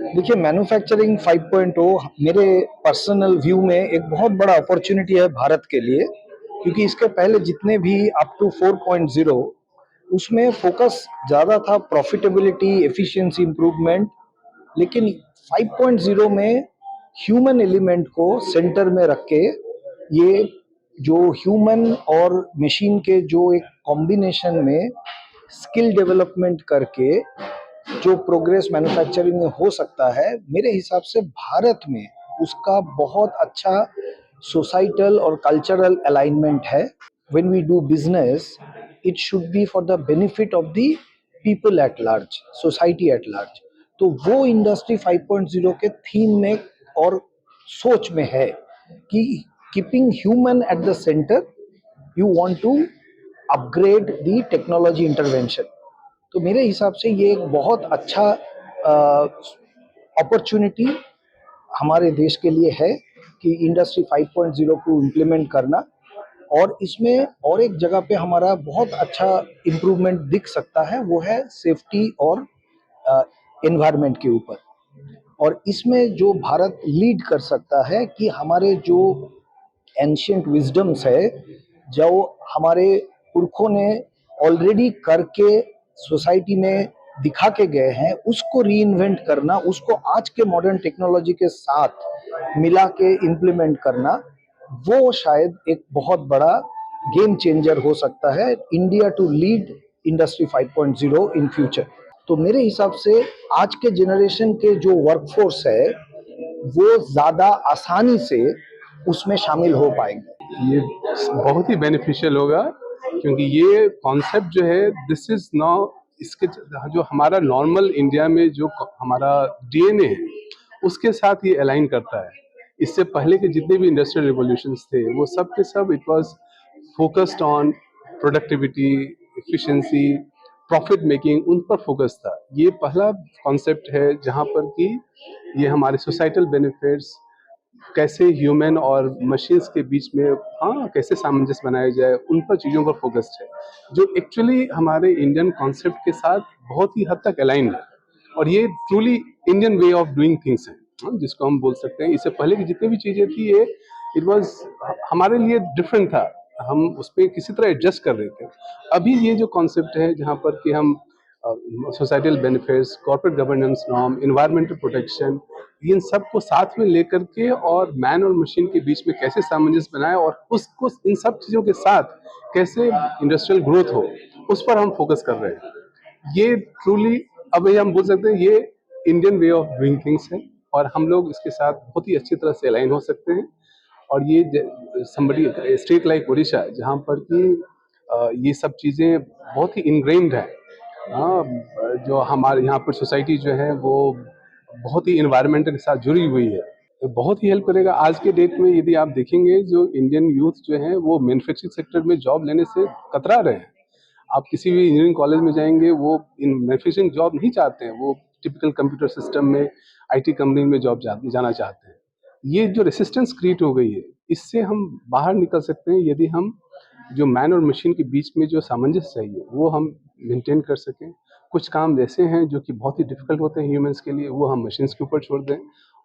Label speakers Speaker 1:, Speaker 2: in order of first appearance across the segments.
Speaker 1: देखिए, मैन्युफैक्चरिंग 5.0 मेरे personal view में एक बहुत बड़ा अपॉर्चुनिटी है भारत के लिए, क्योंकि इसके पहले जितने भी अप टू 4.0 उसमें फोकस ज़्यादा था प्रॉफिटेबिलिटी, एफिशिएंसी इम्प्रूवमेंट। लेकिन 5.0 में ह्यूमन एलिमेंट को सेंटर में रख के ये जो ह्यूमन और मशीन के जो एक कॉम्बिनेशन में स्किल डेवलपमेंट करके जो प्रोग्रेस मैन्युफैक्चरिंग में हो सकता है, मेरे हिसाब से भारत में उसका बहुत अच्छा सोसाइटल और कल्चरल अलाइनमेंट है। When we do business, it should be for the benefit of the people at large, society at large. तो वो इंडस्ट्री 5.0 के थीम में और सोच में है कि keeping human at the centre, you want to upgrade the technology intervention. तो मेरे हिसाब से ये एक बहुत अच्छा अपॉर्चुनिटी हमारे देश के लिए है कि इंडस्ट्री 5.0 को इम्प्लीमेंट करना। और इसमें और एक जगह पे हमारा बहुत अच्छा इम्प्रूवमेंट दिख सकता है, वो है सेफ्टी और एनवायरनमेंट के ऊपर। और इसमें जो भारत लीड कर सकता है कि हमारे जो एंशियंट विजडम्स है, जो हमारे पुरखों ने ऑलरेडी करके सोसाइटी में दिखा के गए हैं, उसको रीइन्वेंट करना, उसको आज के मॉडर्न टेक्नोलॉजी के साथ मिला के इम्प्लीमेंट करना, वो शायद एक बहुत बड़ा गेम चेंजर हो सकता है India to lead industry 5.0 in future. तो मेरे हिसाब से आज के जनरेशन के जो वर्कफोर्स है, वो ज़्यादा आसानी से उसमें शामिल हो पाएंगे।
Speaker 2: ये बहुत ही बेनिफिशियल होगा, क्योंकि ये कॉन्सेप्ट जो है दिस इज नाउ, इसके जो हमारा नॉर्मल इंडिया में जो हमारा डीएनए है उसके साथ ये अलाइन करता है। इससे पहले के जितने भी इंडस्ट्रियल रिवॉल्यूशंस थे वो सब के सब it was focused on productivity, efficiency, profit making, उन पर फोकस था। ये पहला कॉन्सेप्ट है जहाँ पर कि ये हमारे सोसाइटल बेनिफिट्स, कैसे ह्यूमन और मशीन्स के बीच में कैसे सामंजस्य बनाया जाए, उन पर चीज़ों पर फोकस्ड है, जो एक्चुअली हमारे इंडियन कॉन्सेप्ट के साथ बहुत ही हद तक अलाइन है। और ये truly Indian way of doing things है, जिसको हम बोल सकते हैं। इससे पहले की जितनी भी चीज़ें थी ये इट वाज हमारे लिए डिफरेंट था, हम उस पर किसी तरह एडजस्ट कर रहे थे। अभी ये जो कॉन्सेप्ट है जहाँ पर कि हम societal benefits, corporate governance norm, environmental protection, इन सब को साथ में लेकर के और मैन और मशीन के बीच में कैसे सामंजस्य बनाए और उसको इन सब चीज़ों के साथ कैसे इंडस्ट्रियल ग्रोथ हो, उस पर हम फोकस कर रहे हैं। ये ट्रूली अब ये हम बोल सकते हैं ये Indian way of doing things है, और हम लोग इसके साथ बहुत ही अच्छी तरह से अलाइन हो सकते हैं। और ये समबडी स्टेट लाइक उड़ीसा जहाँ पर कि ये सब चीज़ें बहुत ही इनग्रेन्ड है। हाँ, जो हमारे यहाँ पर सोसाइटी जो है वो बहुत ही इन्वायरमेंट के साथ जुड़ी हुई है, तो बहुत ही हेल्प करेगा। आज के डेट में यदि आप देखेंगे जो इंडियन यूथ जो है वो मैन्युफैक्चरिंग सेक्टर में जॉब लेने से कतरा रहे हैं। आप किसी भी इंजीनियरिंग कॉलेज में जाएंगे, वो इन मैन्युफैक्चरिंग जॉब नहीं चाहते हैं, वो टिपिकल कंप्यूटर सिस्टम में आईटी कंपनी में जॉब जाना चाहते हैं। ये जो रेसिस्टेंस क्रिएट हो गई है, इससे हम बाहर निकल सकते हैं यदि हम जो मैन और मशीन के बीच में जो सामंजस्य चाहिए वो हम मेंटेन कर सकें। कुछ काम ऐसे हैं जो कि बहुत ही डिफिकल्ट होते हैं ह्यूमंस के लिए, वो हम मशीन्स के ऊपर छोड़ दें,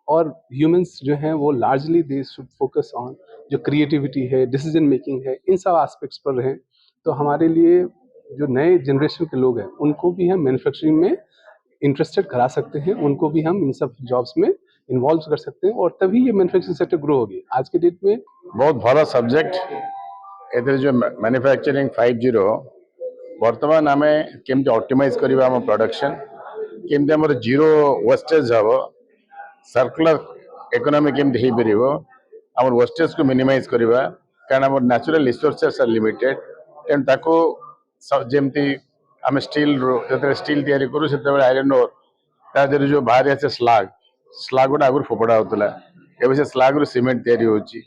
Speaker 2: और ह्यूमंस जो हैं वो largely they should focus on जो क्रिएटिविटी है, डिसीजन मेकिंग है, इन सब एस्पेक्ट्स पर रहें। तो हमारे लिए जो नए जनरेशन के लोग हैं उनको भी हम मैन्युफैक्चरिंग में इंटरेस्टेड करा सकते हैं, उनको भी हम इन सब जॉब्स में इन्वॉल्व कर सकते हैं, और तभी ये मैन्युफैक्चरिंग सेक्टर ग्रो होगी आज के डेट में।
Speaker 3: बहुत भल सब्जेक्ट एथे जो मैन्युफैक्चरिंग 5.0 वर्तमान आम केमती ऑप्टिमाइज करवा आम प्रोडक्शन, केमती आम जीरो वेस्टेज हम, सर्कुलर इकोनॉमी केमती हो पार, आम वेस्टेज को मिनिमाइज करवा, कारण आम नेचुरल रिसोर्सेस आर लिमिटेड। तेणु ताको जमती आम स्टील जो स्टील तैयारी करूँ से आयरन ओर तादेह जो बाहर आसे स्लाग स्लाग गोटे आगुरी फोपड़ा होता, एवं से स्लाग रु सीमेंट तैयारी होची।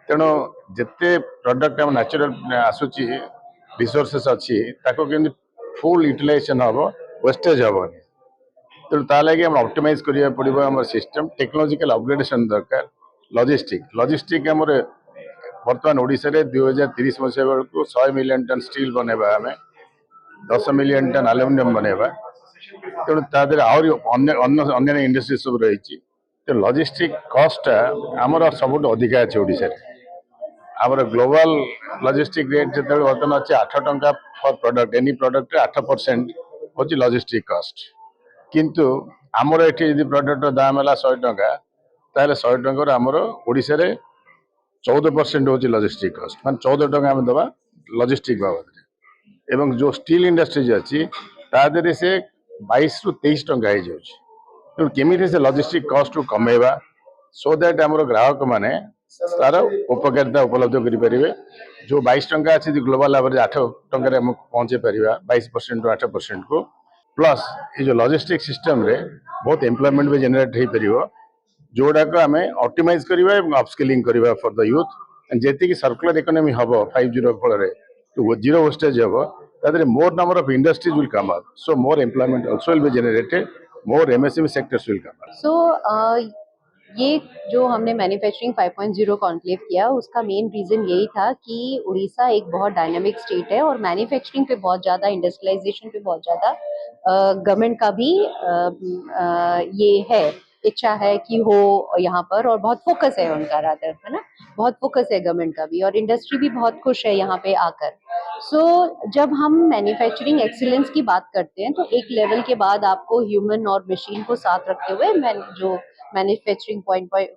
Speaker 3: तेणु जिते प्रोडक्ट आम नेचुरल आसूची रिसोर्सेस अच्छी ताको केमती फुल यूटिलाइजेशन हम, वेस्टेज हेनी। तेणु ता लगे आम ऑप्टिमाइज करिया पड़िबो आम सिस्टम, टेक्नोलॉजिकल अपग्रेडेशन दरकार। लॉजिस्टिक आमर वर्तमान ओडिशा रे 2030 मसीहा बेलू 100 मिलियन टन स्टील बनेबा, आम 10 मिलियन टन आलुमिनियम बनेबा। ତେଣୁ ତା ଦେହରେ ଆହୁରି ଅନ୍ୟାନ୍ୟ ଇଣ୍ଡଷ୍ଟ୍ରି ସବୁ ରହିଛି। ତ ଲଜିଷ୍ଟିକ୍ କଷ୍ଟଟା ଆମର ସବୁଠୁ ଅଧିକା ଅଛି ଓଡ଼ିଶାରେ। ଆମର ଗ୍ଲୋବାଲ ଲଜିଷ୍ଟିକ୍ ରେଟ୍ ଯେତେବେଳେ ବର୍ତ୍ତମାନ ଅଛି 8 ଟଙ୍କା ଫର୍ ପ୍ରଡକ୍ଟ, ଏନି ପ୍ରଡକ୍ଟରେ 8% ହେଉଛି ଲଜିଷ୍ଟିକ୍ କଷ୍ଟ। କିନ୍ତୁ ଆମର ଏଠି ଯଦି ପ୍ରଡକ୍ଟର ଦାମ ହେଲା 100 ଟଙ୍କା, ତାହେଲେ 100 ଟଙ୍କାରୁ ଆମର ଓଡ଼ିଶାରେ 14% ହେଉଛି ଲଜିଷ୍ଟିକ୍ କଷ୍ଟ, ମାନେ 14 ଟଙ୍କା ଆମେ ଦେବା ଲଜିଷ୍ଟିକ୍ ବାବଦରେ। ଏବଂ ଯେଉଁ ଷ୍ଟିଲ୍ ଇଣ୍ଡଷ୍ଟ୍ରି ଅଛି ତା ଦେହରେ ସେ 22ରୁ 23 ଟଙ୍କା ହେଇଯାଉଛି। ତେଣୁ କେମିତି ସେ ଲଜିଷ୍ଟିକ୍ କଷ୍ଟକୁ କମେଇବା, ସୋ ଦ୍ୟାଟ୍ ଆମର ଗ୍ରାହକମାନେ ତାର ଉପକାରିତା ଉପଲବ୍ଧ କରିପାରିବେ। ଯେଉଁ 22 ଟଙ୍କା ଅଛି ଯଦି ଗ୍ଲୋବାଲ ଆଭରେଜ 8 ଟଙ୍କାରେ ଆମେ ପହଞ୍ଚେଇ ପାରିବା 22%ରୁ 8%କୁ, ପ୍ଲସ୍ ଏ ଯେଉଁ ଲଜିଷ୍ଟିକ୍ ସିଷ୍ଟମରେ ବହୁତ ଏମ୍ପ୍ଲୟମେଣ୍ଟ ବି ଜେନେରେଟ୍ ହେଇପାରିବ, ଯୋଉଟାକ ଆମେ ଅପ୍ଟିମାଇଜ କରିବା ଏବଂ ଅପସ୍କିଲିଂ କରିବା ଫର୍ ଦ ୟୁଥ୍। ଯେତିକି ସର୍କୁଲାର ଇକୋନୋମି ହବ 50 ଫଳରେ, ଜିରୋ ୱେଷ୍ଟେଜ ହବ, ତା ଦେହରେ more number of industries will come up, so more employment also will be generated, more MSME sectors will come up.
Speaker 4: सो ये जो हमने मैन्युफैक्चरिंग 5.0 कॉन्क्लेव किया उसका मेन रीज़न यही था कि उड़ीसा एक बहुत डायनामिक स्टेट है और मैन्युफैक्चरिंग पे बहुत ज़्यादा, इंडस्ट्रियलाइजेशन पे बहुत ज़्यादा गवर्नमेंट का भी ये है, इच्छा है कि हो यहाँ पर, और बहुत फोकस है उनका, रादर, है ना, बहुत फोकस है गवर्नमेंट का भी, और इंडस्ट्री भी बहुत खुश है यहाँ पे आकर। जब हम मैन्युफैक्चरिंग एक्सीलेंस की बात करते हैं तो एक लेवल के बाद आपको ह्यूमन और मशीन को साथ रखते हुए जो मैन्युफैक्चरिंग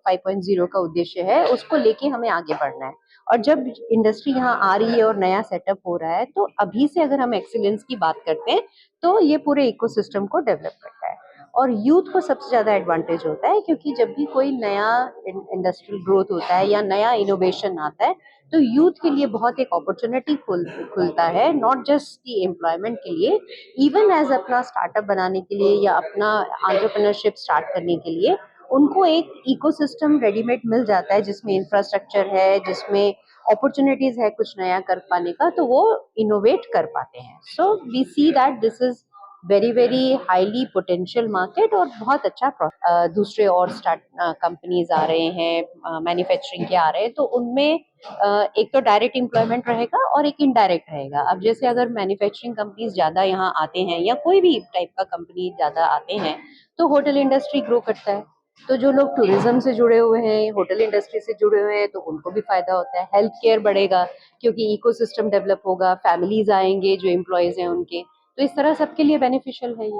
Speaker 4: 5.0 का उद्देश्य है उसको लेके हमें आगे बढ़ना है। और जब इंडस्ट्री यहाँ आ रही है और नया सेटअप हो रहा है तो अभी से अगर हम एक्सीलेंस की बात करते हैं तो ये पूरे इकोसिस्टम को डेवलप करता है। और यूथ को सबसे ज़्यादा एडवांटेज होता है क्योंकि जब भी कोई नया इंडस्ट्रियल ग्रोथ होता है या नया इनोवेशन आता है तो यूथ के लिए बहुत एक अपॉर्चुनिटी खुलता है, नॉट जस्ट की एम्प्लॉयमेंट के लिए, इवन एज अपना स्टार्टअप बनाने के लिए या अपना एंटरप्रेन्योरशिप स्टार्ट करने के लिए उनको एक इकोसिस्टम रेडीमेड मिल जाता है जिसमें इंफ्रास्ट्रक्चर है, जिसमें अपॉर्चुनिटीज है कुछ नया कर पाने का, तो वो इनोवेट कर पाते हैं। So we see that this is very very highly potential market और बहुत अच्छा दूसरे और स्टार्ट कंपनीज आ रहे हैं, मैन्युफैक्चरिंग के आ रहे हैं, तो उनमें एक तो डायरेक्ट एम्प्लॉयमेंट रहेगा और एक इनडायरेक्ट रहेगा। अब जैसे अगर मैन्युफैक्चरिंग कंपनीज ज़्यादा यहाँ आते हैं या कोई भी टाइप का कंपनी ज़्यादा आते हैं तो होटल इंडस्ट्री ग्रो करता है, तो जो लोग टूरिज्म से जुड़े हुए हैं, होटल इंडस्ट्री से जुड़े हुए हैं, तो उनको भी फायदा होता है। हेल्थ केयर बढ़ेगा क्योंकि इकोसिस्टम डेवलप होगा, फैमिलीज आएंगे जो एम्प्लॉयज हैं उनके, तो इस तरह सबके लिए बेनिफिशियल है ये।